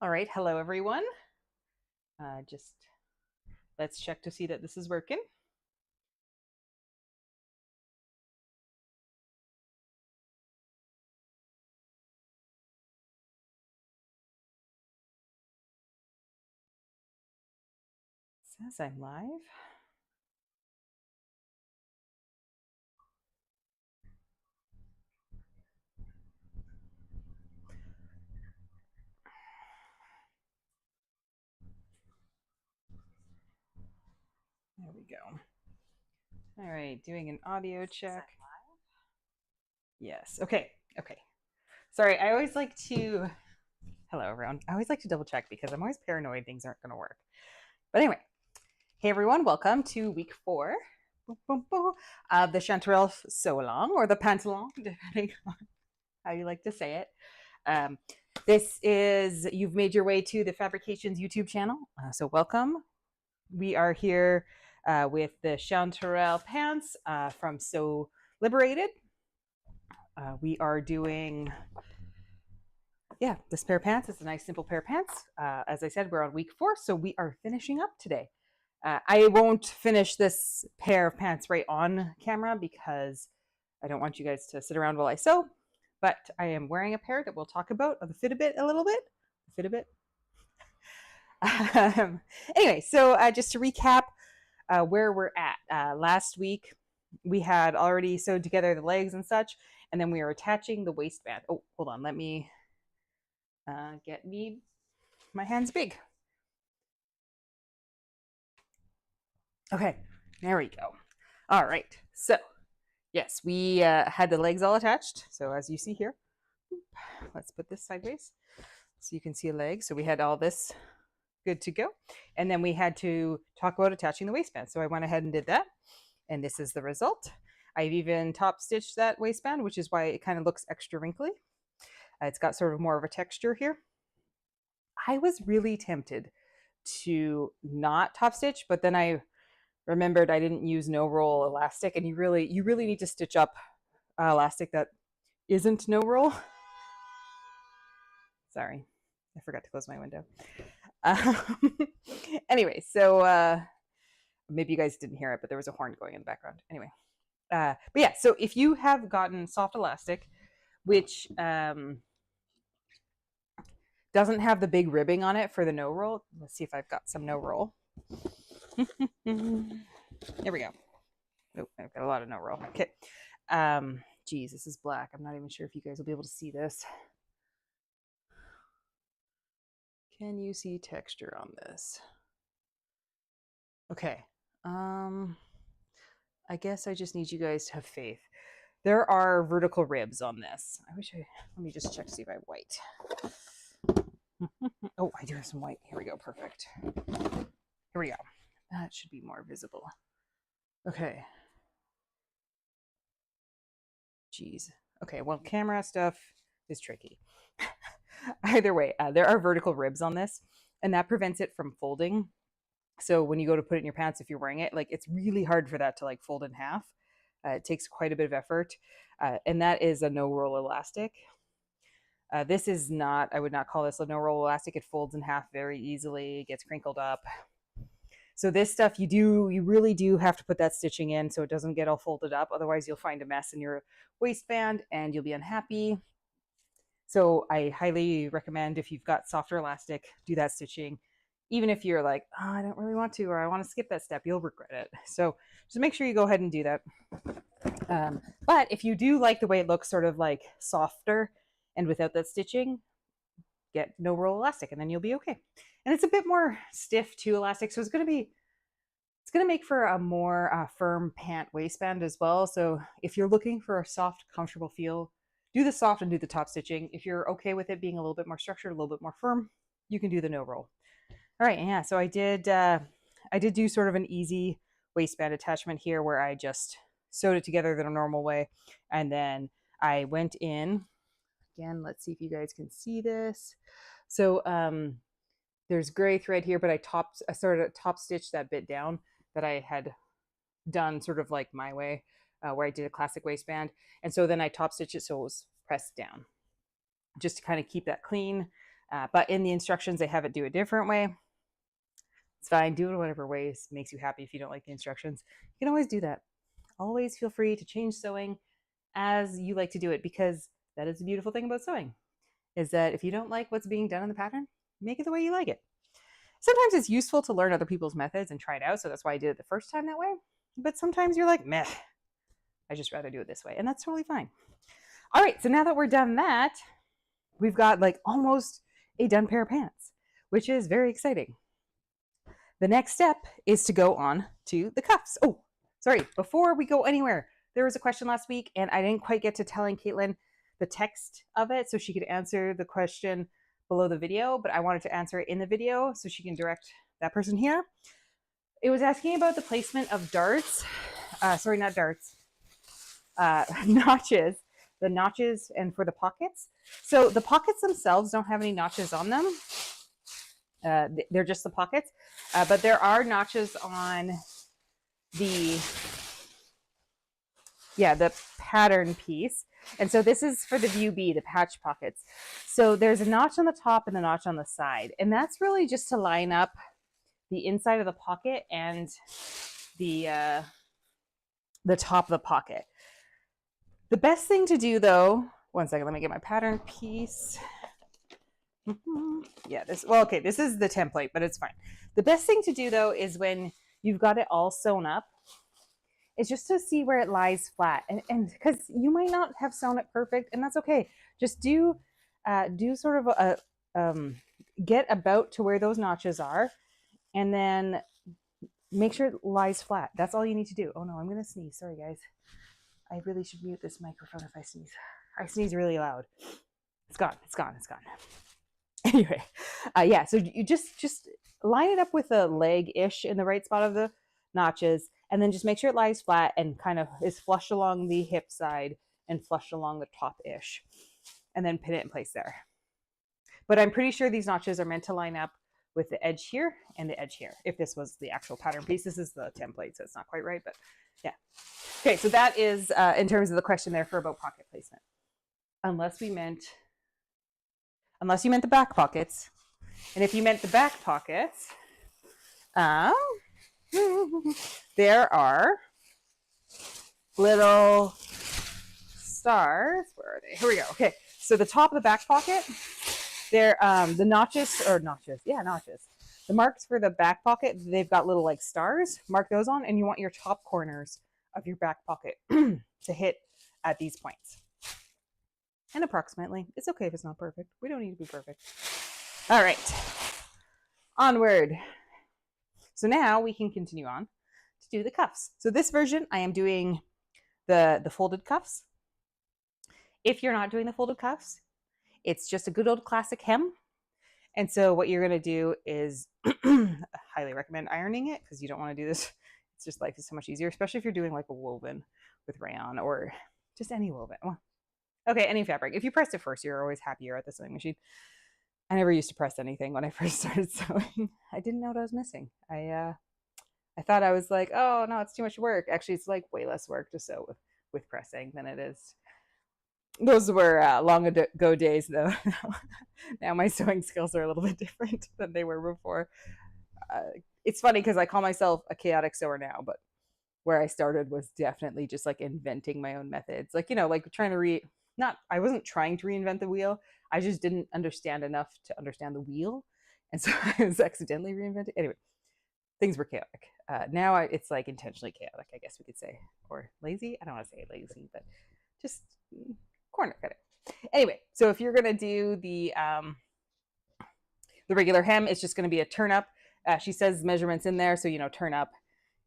All right, hello everyone. Just let's check to see that this is working. It says I'm live. There we go. All right, doing an audio check. Yes. Okay. Okay. Sorry, I always like to. Hello, everyone. I always like to double check because I'm always paranoid things aren't going to work. But anyway, hey everyone, welcome to week 4 of the Chanterelle Sew-Along or the Pant-Along, depending on how you like to say it. This is, you've made your way to the Fabrications YouTube channel, so welcome. We are here with the Chanterelle Pants from Sew Liberated. We are doing, this pair of pants. It's a nice simple pair of pants. As I said, we're on week 4, so we are finishing up today. I won't finish this pair of pants right on camera because I don't want you guys to sit around while I sew, but I am wearing a pair that we'll talk about of the fit a little bit. Anyway, so just to recap where we're at. Last week, we had already sewed together the legs and such, and then we are attaching the waistband. Oh, hold on. Let me get me my hands big. Okay, there we go. All right, so yes, we had the legs all attached. So as you see here, let's put this sideways so you can see a leg. So we had all this good to go. And then we had to talk about attaching the waistband. So I went ahead and did that. And this is the result. I've even top stitched that waistband, which is why it kind of looks extra wrinkly. It's got sort of more of a texture here. I was really tempted to not top stitch, but then I remembered I didn't use no roll elastic, and you really need to stitch up elastic that isn't no roll. Sorry, I forgot to close my window. Anyway, so maybe you guys didn't hear it, but there was a horn going in the background. Anyway, but yeah, so if you have gotten soft elastic, which doesn't have the big ribbing on it for the no roll, let's see if I've got some no roll. There we go. Oh, I've got a lot of no roll. Okay. Geez, this is black. I'm not even sure if you guys will be able to see this. Can you see texture on this? Okay. I guess I just need you guys to have faith. There are vertical ribs on this. Let me just check to see if I have white. Oh, I do have some white. Here we go. Perfect. Here we go. That should be more visible. Okay. Geez. Okay, well, camera stuff is tricky. Either way, there are vertical ribs on this, and that prevents it from folding. So when you go to put it in your pants, if you're wearing it, like it's really hard for that to like fold in half. It takes quite a bit of effort, and that is a no roll elastic. This is not, I would not call this a no roll elastic. It folds in half very easily, gets crinkled up. So this stuff, you really do have to put that stitching in so it doesn't get all folded up. Otherwise you'll find a mess in your waistband and you'll be unhappy. So I highly recommend, if you've got softer elastic, do that stitching. Even if you're like, oh, I don't really want to, or I want to skip that step, you'll regret it. So just make sure you go ahead and do that. But if you do like the way it looks sort of like softer and without that stitching, get no roll elastic and then you'll be okay. And it's a bit more stiff too, elastic. So it's going to make for a more firm pant waistband as well. So if you're looking for a soft, comfortable feel, do the soft and do the top stitching. If you're okay with it being a little bit more structured, a little bit more firm, you can do the no roll. All right, yeah, so I did do sort of an easy waistband attachment here where I just sewed it together the normal way. And then I went in, again, let's see if you guys can see this. So there's gray thread here, but I sort of top stitched that bit down that I had done sort of like my way, where I did a classic waistband. And so then I top stitched it so it was pressed down. just to kind of keep that clean. But in the instructions, they have it do a different way. It's fine. Do it whatever way makes you happy. If you don't like the instructions, you can always do that. Always feel free to change sewing as you like to do it, because that is the beautiful thing about sewing, is that if you don't like what's being done in the pattern, make it the way you like it. Sometimes it's useful to learn other people's methods and try it out. So that's why I did it the first time that way. But sometimes you're like, meh, I just rather do it this way. And that's totally fine. All right. So now that we're done that, we've got like almost a done pair of pants, which is very exciting. The next step is to go on to the cuffs. Oh, sorry. Before we go anywhere, there was a question last week and I didn't quite get to telling Caitlin the text of it so she could answer the question below the video, but I wanted to answer it in the video so she can direct that person here. It was asking about the placement of darts. Sorry, not darts. Notches. The notches and for the pockets. So the pockets themselves don't have any notches on them. They're just the pockets, but there are notches on the pattern piece. And so this is for the view B, the patch pockets. So there's a notch on the top and a notch on the side. And that's really just to line up the inside of the pocket and the top of the pocket. The best thing to do though, one second, let me get my pattern piece. Yeah, this is the template, but it's fine. The best thing to do though is when you've got it all sewn up, is just to see where it lies flat, and because you might not have sewn it perfect, and that's okay. Just do sort of a get about to where those notches are, and then make sure it lies flat. That's all you need to do. Oh no, I'm gonna sneeze. Sorry guys. I really should mute this microphone if I sneeze. I sneeze really loud. It's gone. It's gone. It's gone. Anyway, yeah. So you just line it up with a leg-ish in the right spot of the notches, and then just make sure it lies flat and kind of is flush along the hip side and flush along the top-ish, and then pin it in place there. But I'm pretty sure these notches are meant to line up with the edge here and the edge here. If this was the actual pattern piece, this is the template, so it's not quite right, but yeah. Okay, so that is in terms of the question there for about pocket placement. Unless you meant the back pockets. And if you meant the back pockets, there are little stars. Where are they? Here we go. Okay, so the top of the back pocket, they're the notches. The marks for the back pocket, they've got little like stars. Mark those on, and you want your top corners of your back pocket to hit at these points. And approximately. It's okay if it's not perfect. We don't need to be perfect. All right. Onward. So now we can continue on to do the cuffs. So this version, I am doing the folded cuffs. If you're not doing the folded cuffs, it's just a good old classic hem. And so what you're going to do is highly recommend ironing it, because you don't want to do this. It's just life is so much easier, especially if you're doing like a woven with rayon or just any woven. Well, okay, any fabric. If you pressed it first, you're always happier at the sewing machine. I never used to press anything when I first started sewing. I didn't know what I was missing. I thought I was like, oh no, it's too much work. Actually, it's like way less work to sew with pressing than it is. Those were long ago days, though. Now my sewing skills are a little bit different than they were before. It's funny because I call myself a chaotic sewer now, but where I started was definitely just like inventing my own methods. Like, you know, like trying to I wasn't trying to reinvent the wheel. I just didn't understand enough to understand the wheel. And so I was accidentally reinventing. Anyway, things were chaotic. Now it's like intentionally chaotic, I guess we could say. Or lazy. I don't want to say lazy, but just corner cutting. Anyway, so if you're going to do the regular hem, it's just going to be a turn up. She says measurements in there. So, you know, turn up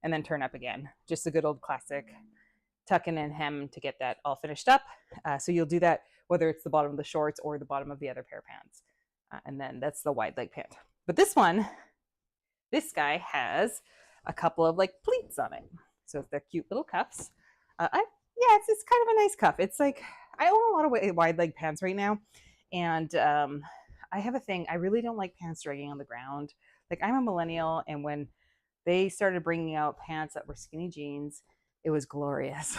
and then turn up again. Just a good old classic tuck in and hem to get that all finished up. So you'll do that whether it's the bottom of the shorts or the bottom of the other pair of pants. And then that's the wide leg pant. But this guy has a couple of like pleats on it. So they're cute little cuffs. It's kind of a nice cuff. It's like, I own a lot of wide leg pants right now. And I have a thing. I really don't like pants dragging on the ground. Like, I'm a millennial, and when they started bringing out pants that were skinny jeans, it was glorious.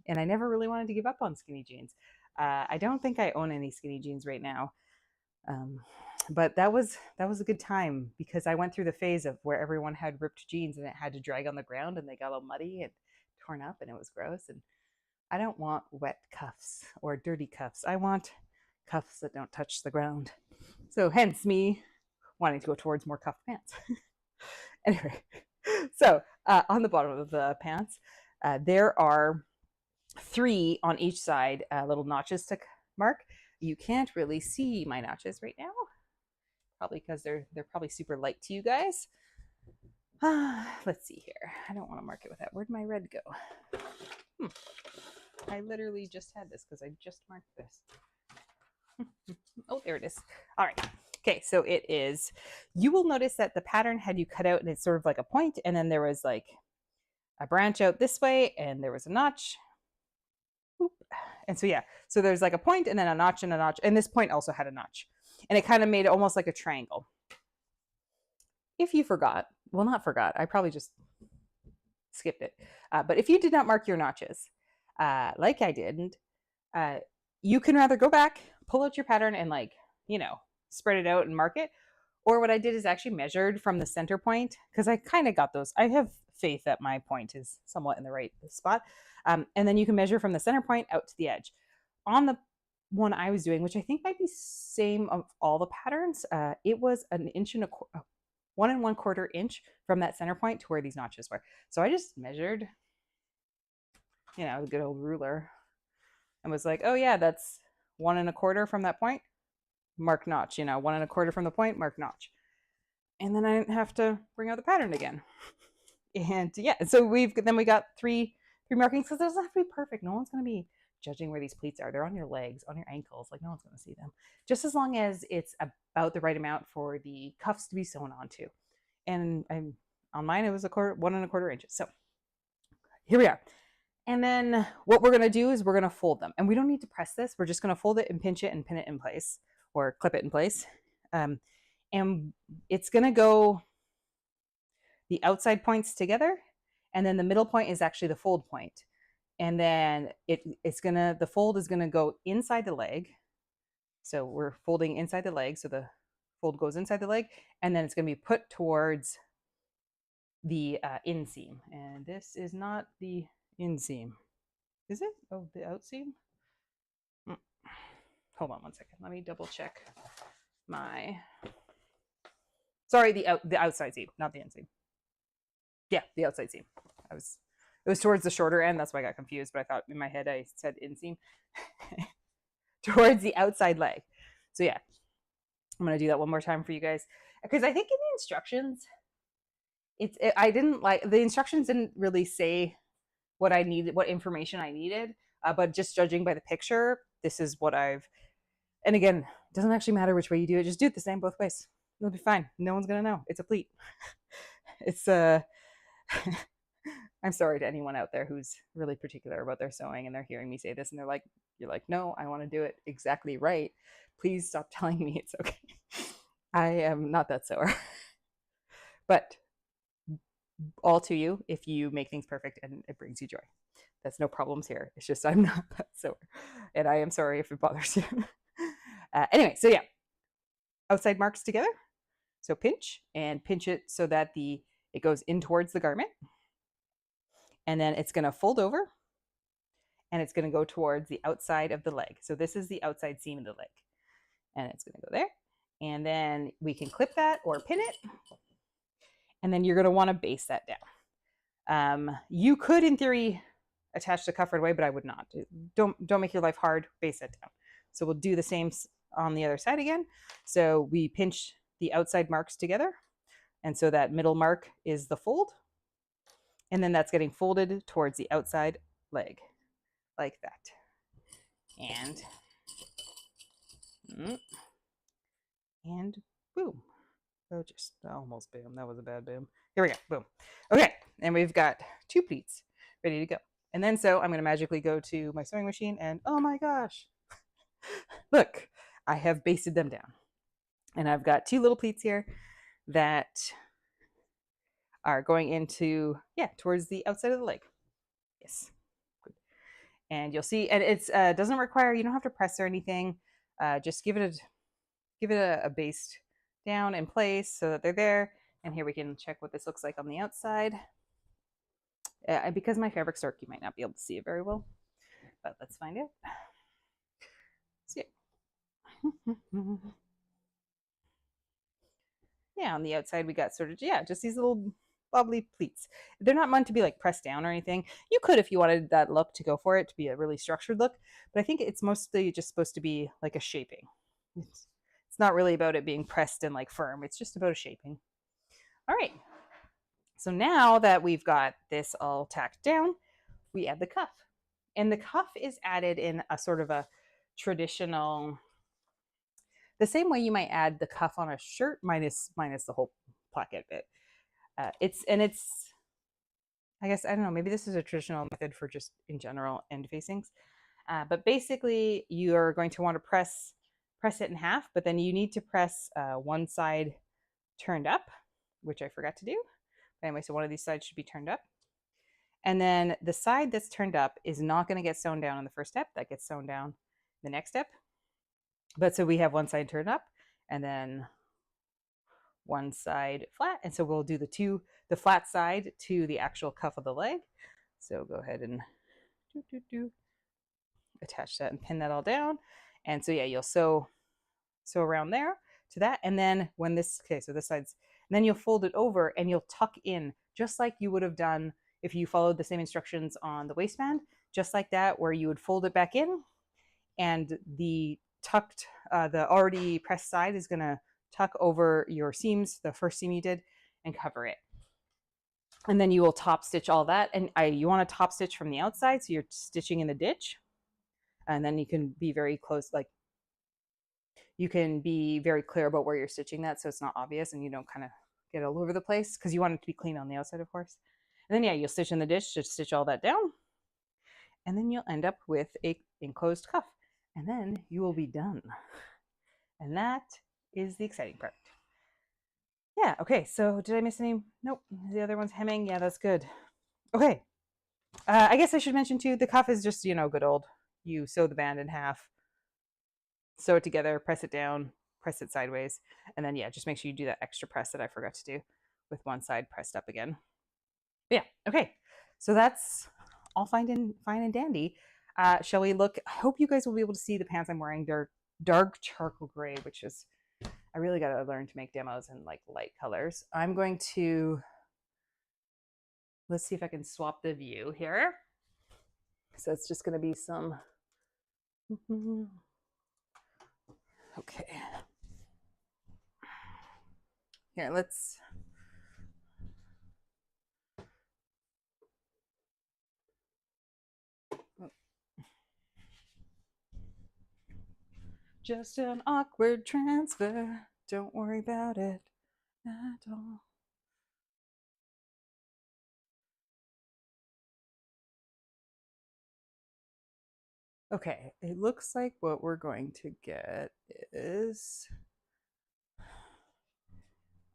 And I never really wanted to give up on skinny jeans. I don't think I own any skinny jeans right now. But that was a good time because I went through the phase of where everyone had ripped jeans and it had to drag on the ground and they got all muddy and torn up and it was gross. And I don't want wet cuffs or dirty cuffs. I want cuffs that don't touch the ground. So hence me wanting to go towards more cuffed pants. Anyway, so on the bottom of the pants, there are 3 on each side, little notches to mark. You can't really see my notches right now, probably because they're probably super light to you guys. Let's see here. I don't want to mark it with that. Where'd my red go? I literally just had this because I just marked this. Oh, there it is. All right. Okay, so it is, you will notice that the pattern had you cut out and it's sort of like a point, and then there was like a branch out this way and there was a notch. Boop. And so, yeah, so there's like a point and then a notch and a notch. And this point also had a notch. And it kind of made it almost like a triangle. If you forgot, well, not forgot, I probably just skipped it. But if you did not mark your notches, like I didn't, you can rather go back, pull out your pattern and like, you know, spread it out and mark it. Or what I did is actually measured from the center point, because I kind of got those. I have faith that my point is somewhat in the right spot. And then you can measure from the center point out to the edge. On the one I was doing, which I think might be same of all the patterns, it was 1 1/4 inch from that center point to where these notches were. So I just measured, you know, the good old ruler, and was like, oh yeah, that's 1 1/4 from that point, mark notch, you know, 1 1/4 from the point, mark notch. And then I didn't have to bring out the pattern again. And yeah, so we got three markings, because it doesn't have to be perfect. No one's going to be judging where these pleats are. They're on your legs, on your ankles. Like, no one's going to see them. Just as long as it's about the right amount for the cuffs to be sewn onto. And on mine, it was 1 1/4 inches. So here we are. And then what we're going to do is we're going to fold them. And we don't need to press this. We're just going to fold it and pinch it and pin it in place, or clip it in place. And it's going to go the outside points together, and then the middle point is actually the fold point. And then the fold is gonna go inside the leg. So we're folding inside the leg, so the fold goes inside the leg, and then it's gonna be put towards the inseam. And this is not the inseam, is it? Oh, the outseam. Hold on one second. Let me double check my. Sorry, the outside seam, not the inseam. Yeah, the outside seam. It was towards the shorter end. That's why I got confused. But I thought in my head I said inseam. Towards the outside leg. So yeah, I'm gonna do that one more time for you guys, because I think in the instructions, I didn't like the instructions didn't really say what I needed, what information I needed. But just judging by the picture, this is what I've. And again, it doesn't actually matter which way you do it. Just do it the same both ways. It'll be fine. No one's gonna know. It's a pleat. It's I'm sorry to anyone out there who's really particular about their sewing and they're hearing me say this and you're like, no, I want to do it exactly right. Please stop telling me it's okay. I am not that sewer. But all to you if you make things perfect and it brings you joy. That's no problems here. It's just I'm not that sewer. And I am sorry if it bothers you. Anyway, so yeah. Outside marks together. So pinch it so that it goes in towards the garment. And then it's going to fold over and it's going to go towards the outside of the leg. So this is the outside seam of the leg. And it's going to go there. And then we can clip that or pin it. And then you're going to want to base that down. You could, in theory, attach the cuff right away, but I would not. Don't make your life hard. Base it down. So we'll do the same on the other side again. So we pinch the outside marks together. And so that middle mark is the fold. And then that's getting folded towards the outside leg, like that. And boom. Oh, just almost boom. That was a bad boom. Here we go. Boom. Okay. And we've got 2 pleats ready to go. And then so I'm going to magically go to my sewing machine and oh my gosh, look, I have basted them down. And I've got 2 little pleats here that are going into, towards the outside of the leg. Yes. Good. and you'll see, and it's doesn't require, you don't have to press or anything. Just give it a baste down in place so that they're there. And here we can check what this looks like on the outside. Because my fabric's dark, you might not be able to see it very well, but let's find out. See it. Yeah, on the outside we got sort of, yeah, just these little bobbly pleats. They're not meant to be like pressed down or anything. You could, if you wanted that look, to go for it, to be a really structured look, but I think it's mostly just supposed to be like a shaping. It's not really about it being pressed and like firm. It's just about a shaping. All right. So now that we've got this all tacked down, we add the cuff. And the cuff is added in a sort of a traditional, the same way you might add the cuff on a shirt, minus the whole placket bit. It's I guess, I don't know, maybe this is a traditional method for just in general end facings. But basically you're going to want to press it in half, but then you need to press one side turned up, which I forgot to do. Anyway, so one of these sides should be turned up. And then the side that's turned up is not going to get sewn down in the first step. That gets sewn down the next step. But so we have one side turned up and then one side flat. And so we'll do the flat side to the actual cuff of the leg. So go ahead and attach that and pin that all down. And so yeah, you'll sew around there to that. And then when this, okay, so this side's, and then you'll fold it over and you'll tuck in just like you would have done if you followed the same instructions on the waistband, just like that, where you would fold it back in and the tucked, the already pressed side is going to tuck over your seams, the first seam you did, and cover it. And then you will top stitch all that. And you want to top stitch from the outside, so you're stitching in the ditch. And then you can be very close, like you can be very clear about where you're stitching that so it's not obvious and you don't kind of get all over the place, because you want it to be clean on the outside, of course. And then yeah, you'll stitch in the ditch to stitch all that down. And then you'll end up with a enclosed cuff. And then you will be done. And that is the exciting part. Yeah, okay, so did I miss any? Nope, the other one's hemming. Yeah, that's good. Okay, I guess I should mention too, the cuff is just, you know, good old, you sew the band in half, sew it together, press it down, press it sideways, and then yeah, just make sure you do that extra press that I forgot to do with one side pressed up again. But yeah, okay, so that's all fine and dandy. Shall we look? I hope you guys will be able to see the pants I'm wearing. They're dark charcoal gray, which is, I really got to learn to make demos in like light colors. I'm going to, let's see if I can swap the view here. So it's just going to be some, okay. Here, let's, just an awkward transfer. Don't worry about it at all. Okay, it looks like what we're going to get is,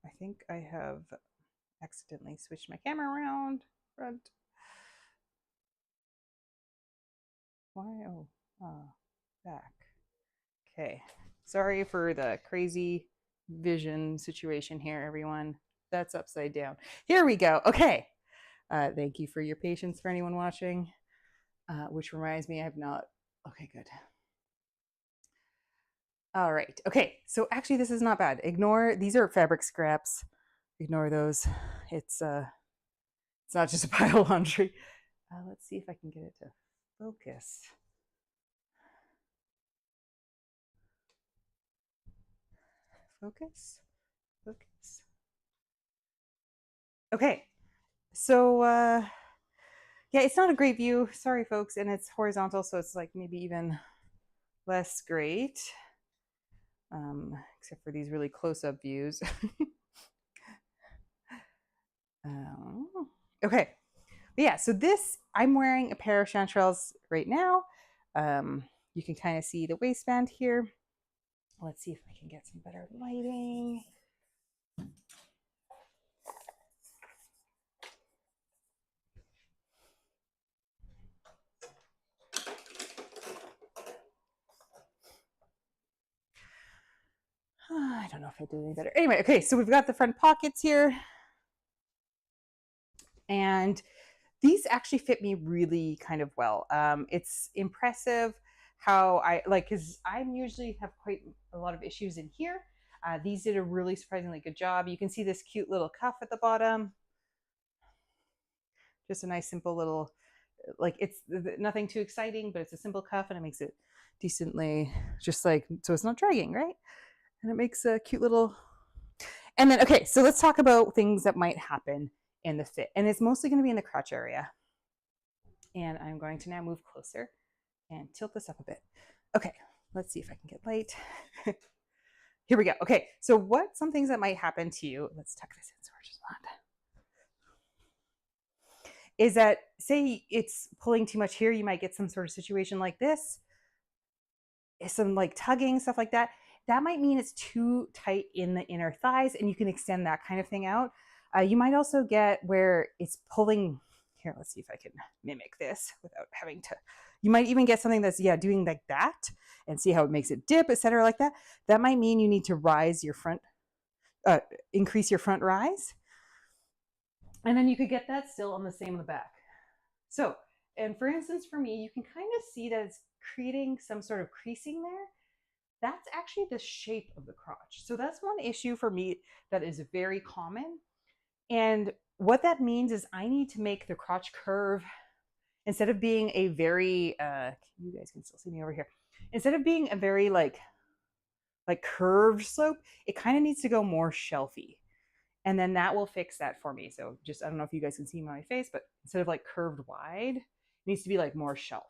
I think I have accidentally switched my camera around. Front. Why? Oh, back. Okay, sorry for the crazy vision situation here, everyone. That's upside down. Here we go. Okay, thank you for your patience for anyone watching. Which reminds me, I have not. Okay, good. All right. Okay, so actually, this is not bad. Ignore, these are fabric scraps. Ignore those. It's not just a pile of laundry. Let's see if I can get it to focus. Focus. Okay, so yeah, it's not a great view. Sorry, folks, and it's horizontal, so it's like maybe even less great, except for these really close-up views. Okay, but yeah, so this, I'm wearing a pair of chanterelles right now. You can kind of see the waistband here. Let's see if I can get some better lighting. don't know if I did any better. Anyway, okay, so we've got the front pockets here. And these actually fit me really kind of well. It's impressive how I like, because I usually have quite a lot of issues in here. These did a really surprisingly good job. You can see this cute little cuff at the bottom. Just a nice simple little, like, it's nothing too exciting, but it's a simple cuff and it makes it decently just like, so it's not dragging, right? And it makes a cute little, and then, okay, so let's talk about things that might happen in the fit. And it's mostly going to be in the crotch area. And I'm going to now move closer and tilt this up a bit. Okay, let's see if I can get light. Here we go. Okay, so what some things that might happen to you, let's tuck this in so we're just not, is that, say it's pulling too much here, you might get some sort of situation like this, some like tugging, stuff like that. That might mean it's too tight in the inner thighs, and you can extend that kind of thing out. You might also get where it's pulling, here, let's see if I can mimic this without having to, you might even get something that's, yeah, doing like that, and see how it makes it dip, etc., like that. That might mean you need to rise your front, increase your front rise. And then you could get that still on the same on the back. So, and for instance, for me, you can kind of see that it's creating some sort of creasing there. That's actually the shape of the crotch. So that's one issue for me that is very common. And what that means is I need to make the crotch curve, instead of being a very, you guys can still see me over here. Instead of being a very like curved slope, it kind of needs to go more shelfy. And then that will fix that for me. So just, I don't know if you guys can see my face, but instead of like curved wide, it needs to be like more shelf.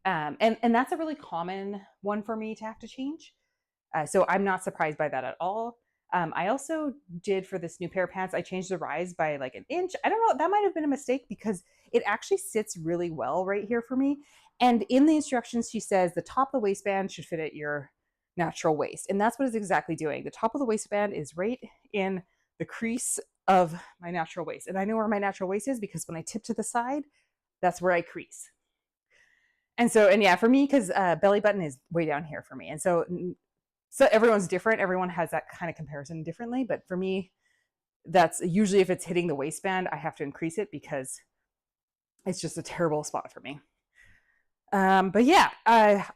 And that's a really common one for me to have to change. So I'm not surprised by that at all. I also did, for this new pair of pants, I changed the rise by like an inch. I don't know, that might have been a mistake because it actually sits really well right here for me. And in the instructions, she says the top of the waistband should fit at your natural waist. And that's what it's exactly doing. The top of the waistband is right in the crease of my natural waist. And I know where my natural waist is because when I tip to the side, that's where I crease. And so, and yeah, for me, because belly button is way down here for me. And so everyone's different. Everyone has that kind of comparison differently. But for me, that's usually, if it's hitting the waistband, I have to increase it because it's just a terrible spot for me. But yeah,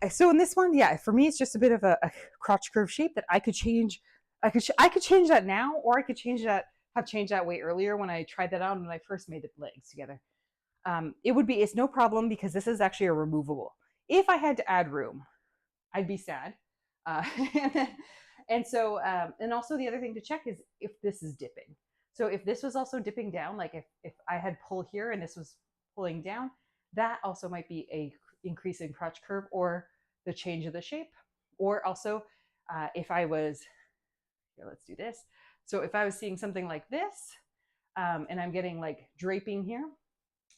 so in this one, yeah, for me, it's just a bit of a crotch curve shape that I could change. I could change that now, or I could have changed that way earlier when I tried that out when I first made the legs together. It's no problem because this is actually a removable. If I had to add room, I'd be sad. And also the other thing to check is if this is dipping. So if this was also dipping down, like if I had pull here and this was pulling down, that also might be a increase in crotch curve or the change of the shape. Or also if I was, here, let's do this. So if I was seeing something like this and I'm getting like draping here,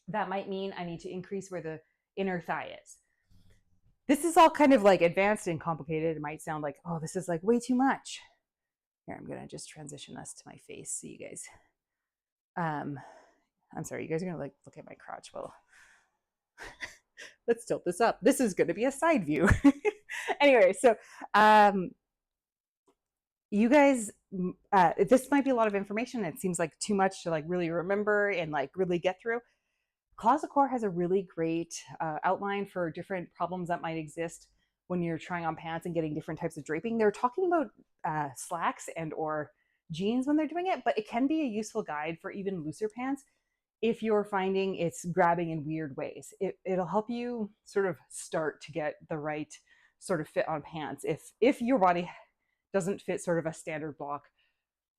that might mean I need to increase where the inner thigh is. This is all kind of like advanced and complicated. It might sound like, oh, this is like way too much. Here, I'm gonna just transition this to my face so you guys, I'm sorry, you guys are gonna like look at my crotch. Well, let's tilt this up. This is gonna be a side view. Anyway, so you guys, this might be a lot of information. It seems like too much to like really remember and like really get through. Closet Core has a really great outline for different problems that might exist when you're trying on pants and getting different types of draping. They're talking about slacks and or jeans when they're doing it, but it can be a useful guide for even looser pants if you're finding it's grabbing in weird ways. It'll help you sort of start to get the right sort of fit on pants if your body doesn't fit sort of a standard block,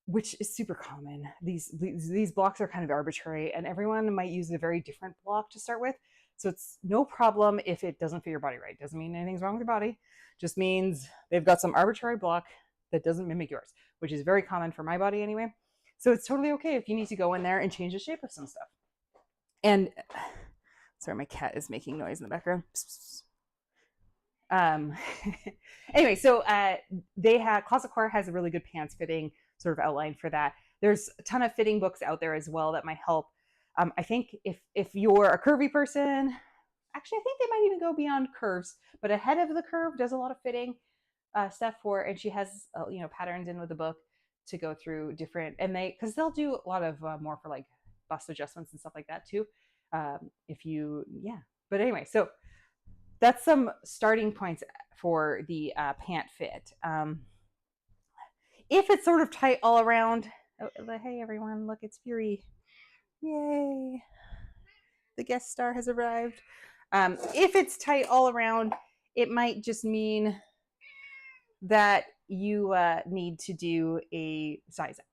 which is super common. These blocks are kind of arbitrary and everyone might use a very different block to start with. So it's no problem if it doesn't fit your body right. Doesn't mean anything's wrong with your body. Just means they've got some arbitrary block that doesn't mimic yours, which is very common for my body anyway. So it's totally okay if you need to go in there and change the shape of some stuff. And sorry, my cat is making noise in the background. Anyway, so Closet Core has a really good pants fitting sort of outline for that. There's a ton of fitting books out there as well that might help. I think if you're a curvy person, actually I think they might even go beyond curves, but ahead of the curve does a lot of fitting. stuff for, and she has you know, patterns in with the book to go through different, and because they'll do a lot of more for like bust adjustments and stuff like that too. If you, yeah. But anyway, so that's some starting points for the pant fit. If it's sort of tight all around, oh, hey everyone, look, it's Fury. Yay. The guest star has arrived. If it's tight all around, it might just mean that you need to do a size up.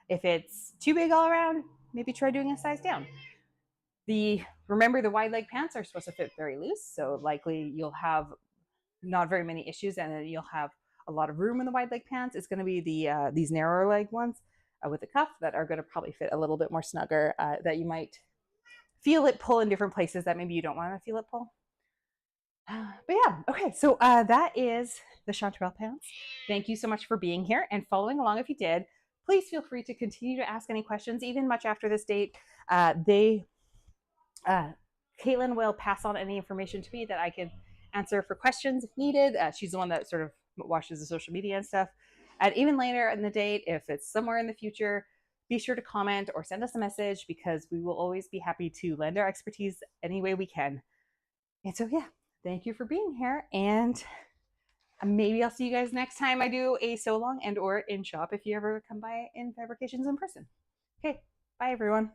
If it's too big all around, maybe try doing a size down. Remember, the wide leg pants are supposed to fit very loose, so likely you'll have not very many issues, and then you'll have a lot of room in the wide leg pants. It's going to be these narrower leg ones with the cuff that are going to probably fit a little bit more snugger, that you might feel it pull in different places that maybe you don't want to feel it pull. But yeah, okay, so that is the Chanterelle Pants. Thank you so much for being here and following along. If you did, please feel free to continue to ask any questions, even much after this date. Caitlin will pass on any information to me that I can answer for questions if needed. She's the one that sort of watches the social media and stuff. And even later in the date, if it's somewhere in the future, be sure to comment or send us a message, because we will always be happy to lend our expertise any way we can. And so, yeah, thank you for being here. And maybe I'll see you guys next time I do a sew along and or in shop if you ever come by in Fabrications in person. Okay, bye everyone.